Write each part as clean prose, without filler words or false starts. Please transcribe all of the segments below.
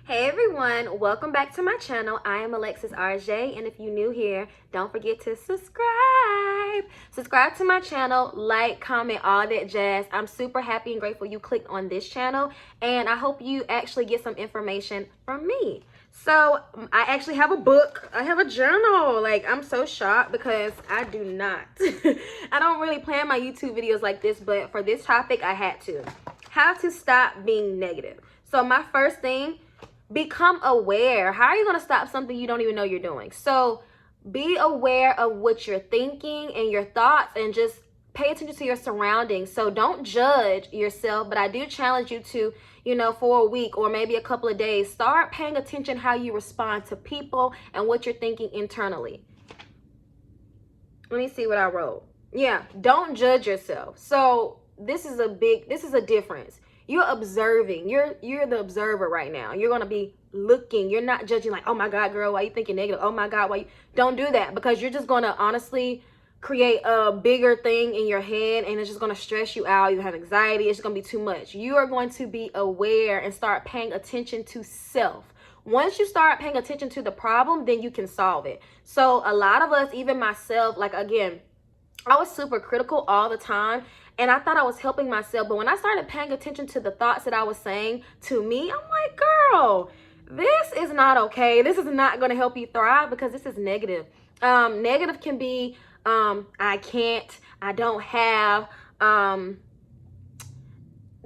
Hey everyone, welcome back to my channel. I am Alexis RJ, and if you're new here, don't forget to subscribe. Subscribe to my channel, like, comment, all that jazz. I'm super happy and grateful you clicked on this channel, and I hope you actually get some information from me. So I actually have a book. I have a journal. Like, I'm so shocked because I do not. I don't really plan my YouTube videos like this, but for this topic, I had to. How to stop being negative. So my first thing, become aware. How are you going to stop something you don't even know you're doing? So be aware of what you're thinking and your thoughts, and just pay attention to your surroundings. So don't judge yourself, but I do challenge you to, for a week or maybe a couple of days, start paying attention how you respond to people and what you're thinking internally. Let me see what I wrote. Yeah, don't judge yourself. So this is a difference. You're observing. You're the observer right now. You're going to be looking. You're not judging like, oh my God, girl, why you thinking negative? Oh my God, why you... Don't do that, because you're just going to honestly create a bigger thing in your head, and it's just going to stress you out. You have anxiety. It's just going to be too much. You are going to be aware and start paying attention to self. Once you start paying attention to the problem, then you can solve it. So a lot of us, even myself, like, again, I was super critical all the time, and I thought I was helping myself. But when I started paying attention to the thoughts that I was saying to me, I'm like, girl, this is not okay. This is not going to help you thrive, because this is negative. Negative can be, I can't, I don't have,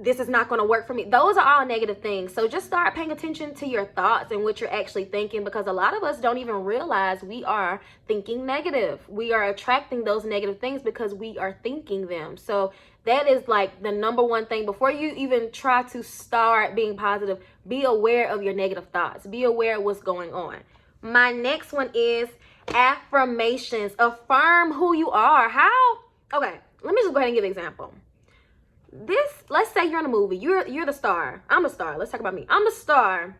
this is not going to work for me. Those are all negative things. So just start paying attention to your thoughts and what you're actually thinking, because a lot of us don't even realize we are thinking negative. We are attracting those negative things because we are thinking them. So that is like the number one thing. Before you even try to start being positive, be aware of your negative thoughts. Be aware of what's going on. My next one is affirmations. Affirm who you are. How? Okay, let me just go ahead and give an example. Let's say you're in a movie. You're the star. I'm a star. Let's talk about me. I'm the star,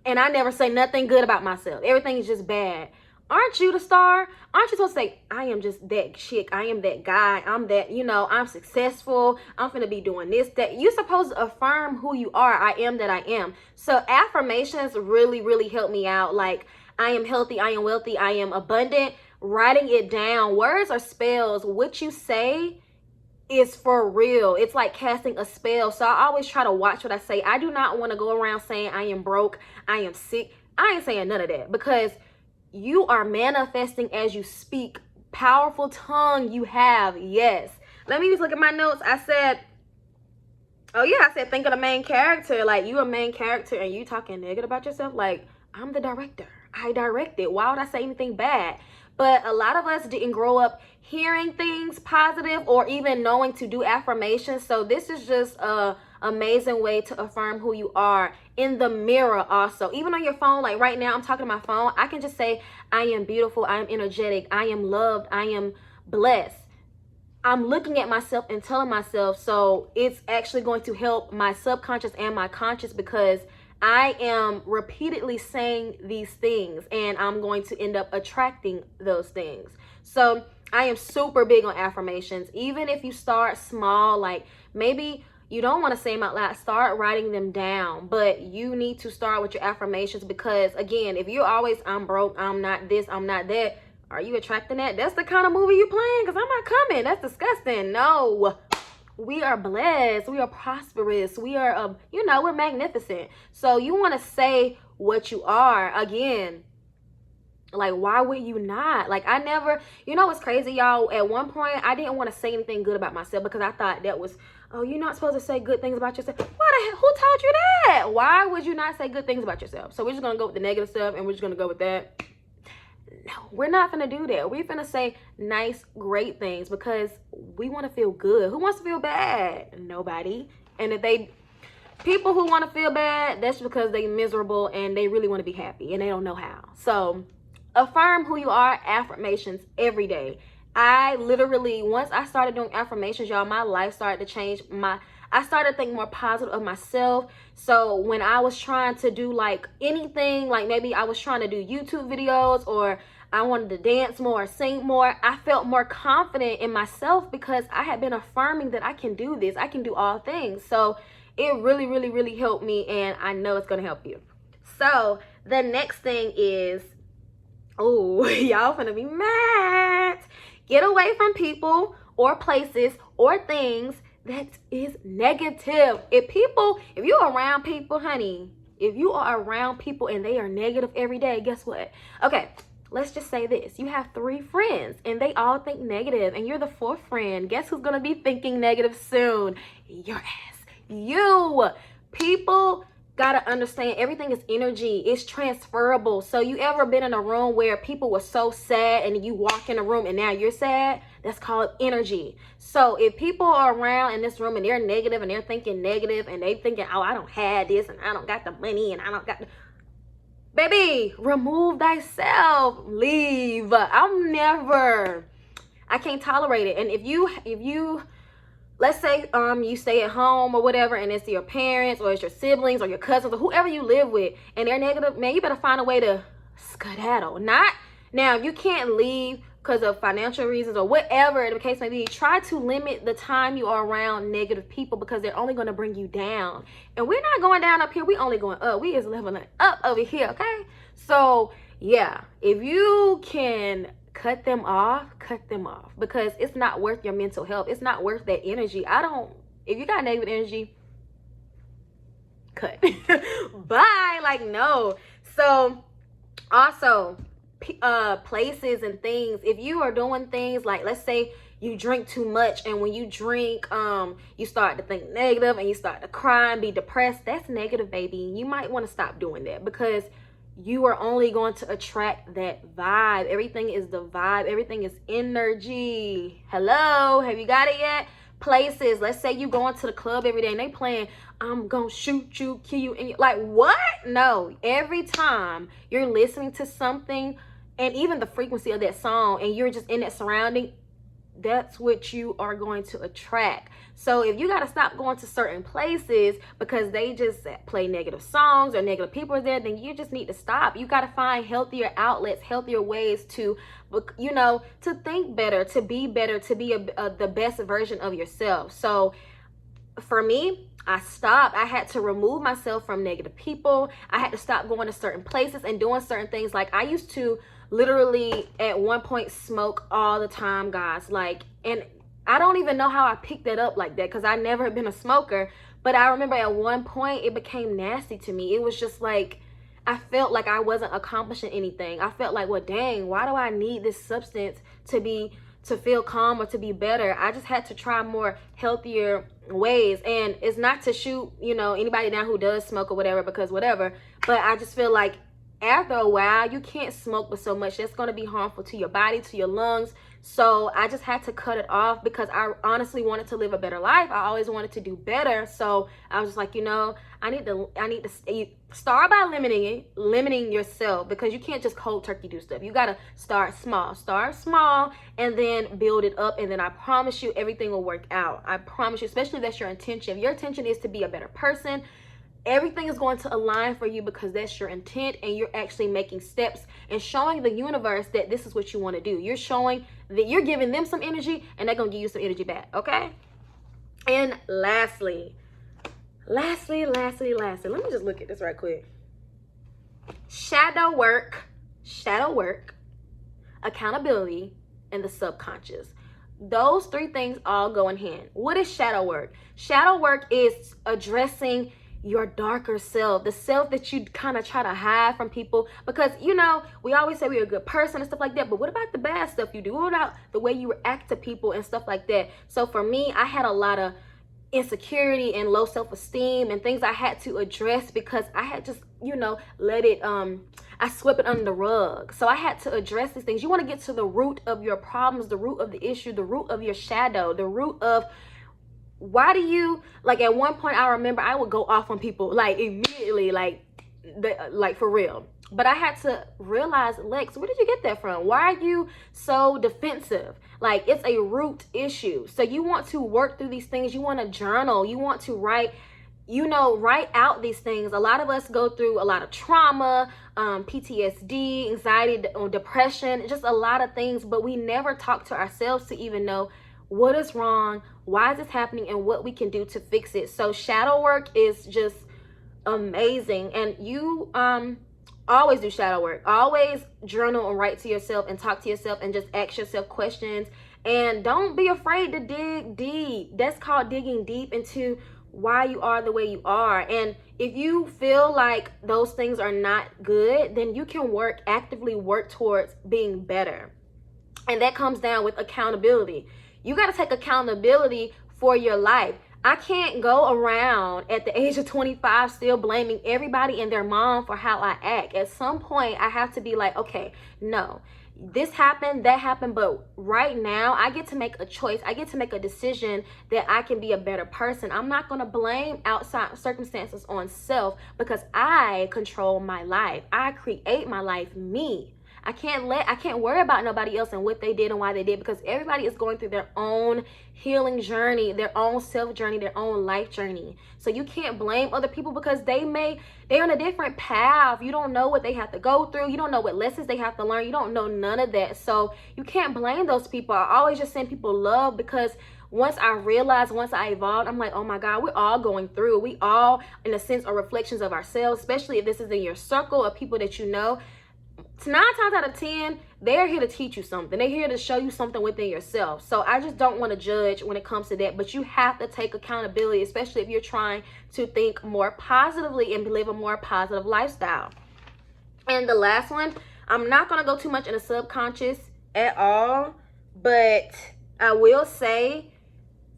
and I never say nothing good about myself. Everything is just bad. Aren't you the star? Aren't you supposed to say, I am just that chick, I am that guy, I'm that, I'm successful, I'm finna be doing this, that? You're supposed to affirm who you are. I am that I am. So affirmations really, really help me out. Like, I am healthy, I am wealthy, I am abundant. Writing it down. Words are spells. What you say is for real. It's like casting a spell. So I always try to watch what I say. I do not want to go around saying I am broke, I am sick. I ain't saying none of that, because you are manifesting as you speak. Powerful tongue you have. Yes. Let me just look at my notes. I said, oh yeah, I said think of the main character. Like, you a main character and you talking negative about yourself. Like, I'm the director. I directed. Why would I say anything bad? But a lot of us didn't grow up hearing things positive or even knowing to do affirmations. So this is just a amazing way to affirm who you are in the mirror also. Even on your phone, like right now I'm talking to my phone, I can just say, I am beautiful, I am energetic, I am loved, I am blessed. I'm looking at myself and telling myself, so it's actually going to help my subconscious and my conscious, because I am repeatedly saying these things, and I'm going to end up attracting those things. So I am super big on affirmations. Even if you start small, like maybe you don't want to say them out loud, start writing them down. But you need to start with your affirmations, because again, if you're always, I'm broke, I'm not this, I'm not that, are you attracting that? That's the kind of movie you playing, because I'm not coming. That's disgusting. No. We are blessed. We are prosperous. We are, we're magnificent. So you want to say what you are. Again, like, why would you not? Like, I never, what's crazy, y'all? At one point, I didn't want to say anything good about myself, because I thought that was, oh, you're not supposed to say good things about yourself. Why the hell? Who told you that? Why would you not say good things about yourself? So we're just going to go with the negative stuff, and we're just going to go with that. No, we're not gonna do that. We're gonna say nice, great things, because we want to feel good. Who wants to feel bad? Nobody. And if people who want to feel bad, that's because they're miserable and they really want to be happy and they don't know how. So affirm who you are. Affirmations every day. I literally, once I started doing affirmations, y'all, my life started to change. I started thinking more positive of myself. So when I was trying to do like anything, like maybe I was trying to do YouTube videos, or I wanted to dance more, sing more, I felt more confident in myself, because I had been affirming that I can do this. I can do all things. So it really, really, really helped me, and I know it's going to help you. So the next thing is, oh, y'all finna be mad. Get away from people or places or things that is negative. If you're around people, honey, if you are around people and they are negative every day, guess what? Okay, let's just say this. You have 3 friends and they all think negative, and you're the 4th friend. Guess who's gonna be thinking negative soon? Your ass. You. People gotta understand everything is energy. It's transferable. So you ever been in a room where people were so sad and you walk in the room and now you're sad? That's called energy. So if people are around in this room and they're negative and they're thinking negative and they thinking, oh, I don't have this and I don't got the money and I don't got the... Baby, remove thyself. Leave. I can't tolerate it. And if you let's say you stay at home or whatever, and it's your parents or it's your siblings or your cousins or whoever you live with, and they're negative, man, you better find a way to skedaddle. Not now, if you can't leave because of financial reasons or whatever the case may be, try to limit the time you are around negative people, because they're only going to bring you down. And we're not going down up here, we only going up. We is leveling up over here, okay? So yeah, if you can cut them off, because it's not worth your mental health. It's not worth that energy. If you got negative energy, cut. Bye. Like, no. So also places and things, if you are doing things like, let's say you drink too much, and when you drink you start to think negative and you start to cry and be depressed, that's negative, baby. You might want to stop doing that, because you are only going to attract that vibe. Everything is the vibe. Everything is energy. Hello, have you got it yet? Places, let's say you going to the club every day and they playing, I'm gonna shoot you, kill you, and you're like, what? No, every time you're listening to something, and even the frequency of that song, and you're just in that surrounding, that's what you are going to attract. So if you got to stop going to certain places because they just play negative songs or negative people are there, then you just need to stop. You got to find healthier outlets, healthier ways to, to think better, to be the best version of yourself. So for me, I stopped. I had to remove myself from negative people. I had to stop going to certain places and doing certain things. Like, I used to literally at one point smoke all the time, guys. Like, and I don't even know how I picked that up like that, because I never been a smoker. But I remember at one point it became nasty to me. It was just like, I felt like I wasn't accomplishing anything. I felt like, well, dang, why do I need this substance to feel calm or to be better? I just had to try more healthier ways. And it's not to shoot, anybody down who does smoke or whatever, because whatever. But I just feel like after a while, you can't smoke with so much. That's going to be harmful to your body, to your lungs. So I just had to cut it off, because I honestly wanted to live a better life. I always wanted to do better. So I was just like, I need to start by limiting yourself, because you can't just cold turkey do stuff. You got to start small and then build it up. And then I promise you everything will work out. I promise you, especially if that's your intention. If your intention is to be a better person, everything is going to align for you, because that's your intent, and you're actually making steps and showing the universe that this is what you want to do. You're showing that you're giving them some energy, and they're going to give you some energy back, okay? And lastly, let me just look at this right quick. Shadow work, accountability, and the subconscious. Those 3 things all go in hand. What is shadow work? Shadow work is addressing your darker self, the self that you kind of try to hide from people, because we always say we're a good person and stuff like that, but what about the bad stuff you do? What about the way you react to people and stuff like that? So for me, I had a lot of insecurity and low self-esteem and things I had to address, because I had just let it I swept it under the rug. So I had to address these things. You want to get to the root of your problems, the root of the issue, the root of your shadow, the root of why do you, like, at one point I remember I would go off on people like immediately, like for real. But I had to realize, Lex, where did you get that from? Why are you so defensive? Like, it's a root issue. So you want to work through these things. You want to journal. You want to write out these things. A lot of us go through a lot of trauma, PTSD, anxiety, depression, just a lot of things. But we never talk to ourselves to even know what is wrong, why is this happening, and what we can do to fix it. So shadow work is just amazing. And you always do shadow work. Always journal and write to yourself and talk to yourself and just ask yourself questions. And don't be afraid to dig deep. That's called digging deep into why you are the way you are. And if you feel like those things are not good, then you can actively work towards being better. And that comes down with accountability. You got to take accountability for your life. I can't go around at the age of 25 still blaming everybody and their mom for how I act. At some point, I have to be like, okay, no, this happened, that happened, but right now I get to make a choice. I get to make a decision that I can be a better person. I'm not going to blame outside circumstances on self, because I control my life. I create my life, me. I can't worry about nobody else and what they did and why they did, because everybody is going through their own healing journey, their own self journey, their own life journey. So you can't blame other people because they're on a different path. You don't know what they have to go through. You don't know what lessons they have to learn. You don't know none of that. So you can't blame those people. I always just send people love, because once I evolved, I'm like, oh my God, we're all going through. We all, in a sense, are reflections of ourselves, especially if this is in your circle of people that you know. 9 times out of 10, they're here to teach you something. They're here to show you something within yourself. So I just don't want to judge when it comes to that. But you have to take accountability, especially if you're trying to think more positively and live a more positive lifestyle. And the last one, I'm not going to go too much in the subconscious at all, but I will say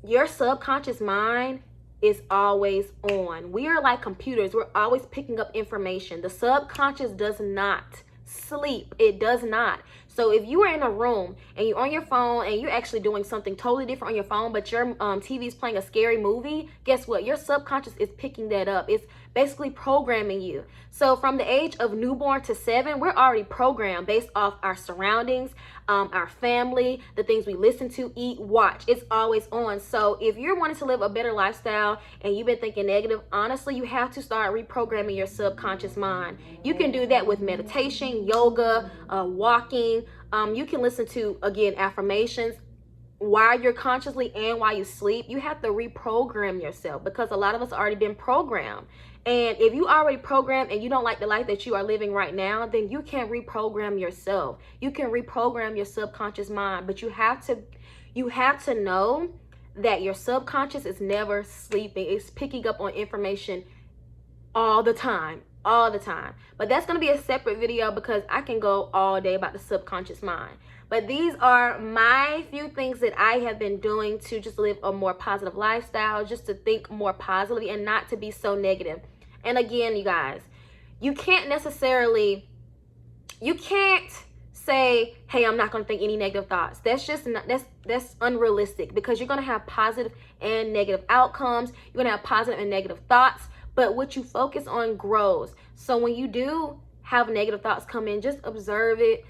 your subconscious mind is always on. We are like computers. We're always picking up information. The subconscious does not sleep. It does not. So if you are in a room and you're on your phone and you're actually doing something totally different on your phone, but your TV is playing a scary movie, guess what? Your subconscious is picking that up. It's basically programming you. So from the age of newborn to 7, we're already programmed based off our surroundings, our family, the things we listen to, eat, watch. It's always on. So if you're wanting to live a better lifestyle and you've been thinking negative, honestly, you have to start reprogramming your subconscious mind. You can do that with meditation, yoga, walking. You can listen to, again, affirmations while you're consciously and while you sleep. You have to reprogram yourself, because a lot of us already been programmed. And if you already programmed and you don't like the life that you are living right now, then you can reprogram yourself. You can reprogram your subconscious mind, but you have to know that your subconscious is never sleeping. It's picking up on information all the time. But that's going to be a separate video, because I can go all day about the subconscious mind. But these are my few things that I have been doing to just live a more positive lifestyle, just to think more positively and not to be so negative. And again, you guys, you can't say, hey, I'm not going to think any negative thoughts. That's just not, that's unrealistic, because you're going to have positive and negative outcomes. You're going to have positive and negative thoughts. But what you focus on grows. So when you do have negative thoughts come in, just observe it,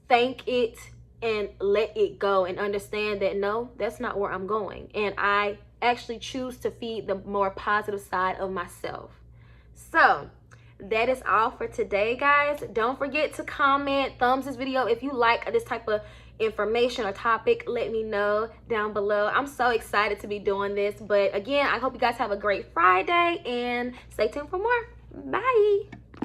thank it, and let it go, and understand that, no, that's not where I'm going. And I actually choose to feed the more positive side of myself. So that is all for today, guys. Don't forget to comment, thumbs this video if you like this type of information or topic. Let me know down below. I'm so excited to be doing this. But again, I hope you guys have a great Friday, and stay tuned for more. Bye.